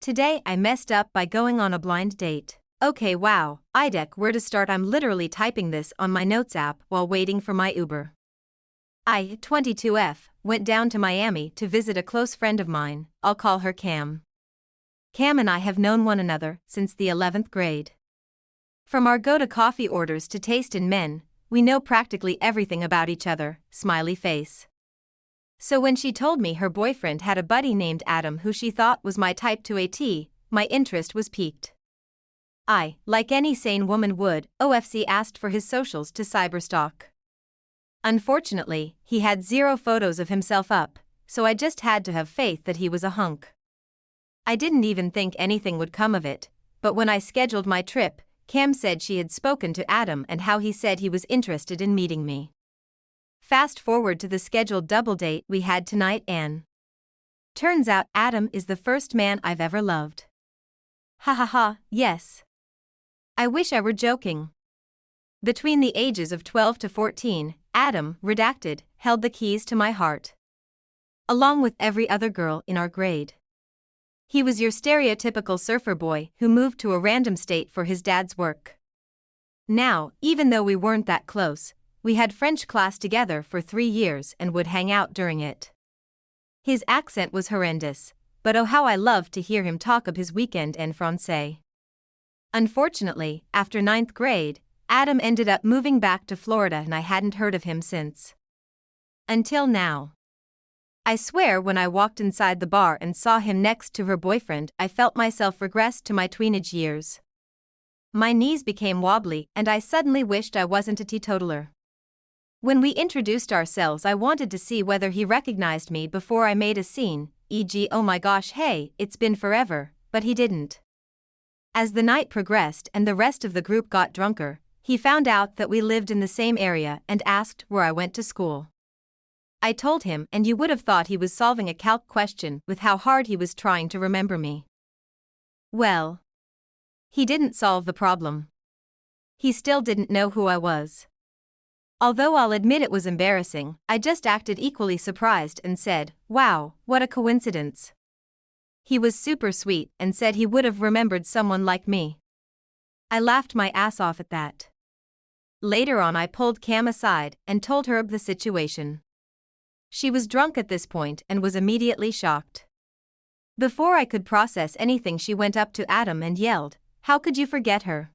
Today I messed up by going on a blind date. Okay, wow, IDEC, where to start? I'm literally typing this on my notes app while waiting for my Uber. I, 22F, went down to Miami to visit a close friend of mine. I'll call her Cam. Cam and I have known one another since the 11th grade. From our go-to-coffee orders to taste in men, we know practically everything about each other, smiley face. So when she told me her boyfriend had a buddy named Adam who she thought was my type to a T, my interest was piqued. I, like any sane woman would, OFC asked for his socials to cyberstalk. Unfortunately, he had 0 photos of himself up, so I just had to have faith that he was a hunk. I didn't even think anything would come of it, but when I scheduled my trip, Cam said she had spoken to Adam and how he said he was interested in meeting me. Fast forward to the scheduled double date we had tonight and turns out Adam is the first man I've ever loved. Ha ha ha, yes. I wish I were joking. Between the ages of 12 to 14, Adam, redacted, held the keys to my heart. Along with every other girl in our grade. He was your stereotypical surfer boy who moved to a random state for his dad's work. Now, even though we weren't that close, we had French class together for 3 years and would hang out during it. His accent was horrendous, but oh how I loved to hear him talk of his weekend en français. Unfortunately, after 9th grade, Adam ended up moving back to Florida and I hadn't heard of him since. Until now. I swear when I walked inside the bar and saw him next to her boyfriend, I felt myself regress to my tweenage years. My knees became wobbly and I suddenly wished I wasn't a teetotaler. When we introduced ourselves, I wanted to see whether he recognized me before I made a scene, e.g., oh my gosh, hey, it's been forever, but he didn't. As the night progressed and the rest of the group got drunker, he found out that we lived in the same area and asked where I went to school. I told him, and you would have thought he was solving a calc question with how hard he was trying to remember me. Well, he didn't solve the problem. He still didn't know who I was. Although I'll admit it was embarrassing, I just acted equally surprised and said, wow, what a coincidence. He was super sweet and said he would have remembered someone like me. I laughed my ass off at that. Later on I pulled Cam aside and told her of the situation. She was drunk at this point and was immediately shocked. Before I could process anything, she went up to Adam and yelled, how could you forget her?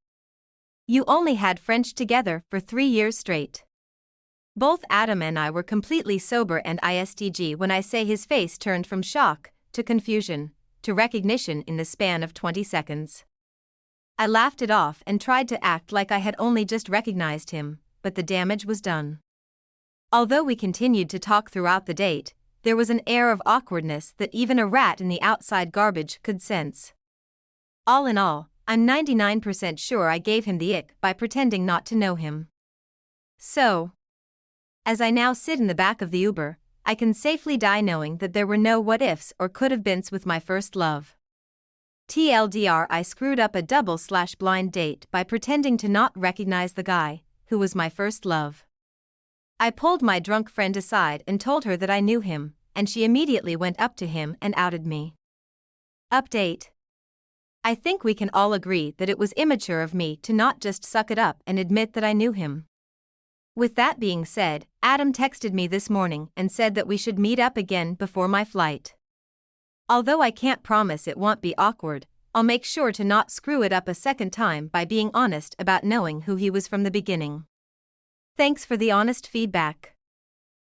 You only had French together for 3 years straight. Both Adam and I were completely sober and ISTG when I say his face turned from shock, to confusion, to recognition in the span of 20 seconds. I laughed it off and tried to act like I had only just recognized him, but the damage was done. Although we continued to talk throughout the date, there was an air of awkwardness that even a rat in the outside garbage could sense. All in all, I'm 99% sure I gave him the ick by pretending not to know him. So, as I now sit in the back of the Uber, I can safely die knowing that there were no what-ifs or could-have-beens with my first love. TLDR, I screwed up a double/blind date by pretending to not recognize the guy, who was my first love. I pulled my drunk friend aside and told her that I knew him, and she immediately went up to him and outed me. Update. I think we can all agree that it was immature of me to not just suck it up and admit that I knew him. With that being said, Adam texted me this morning and said that we should meet up again before my flight. Although I can't promise it won't be awkward, I'll make sure to not screw it up a second time by being honest about knowing who he was from the beginning. Thanks for the honest feedback.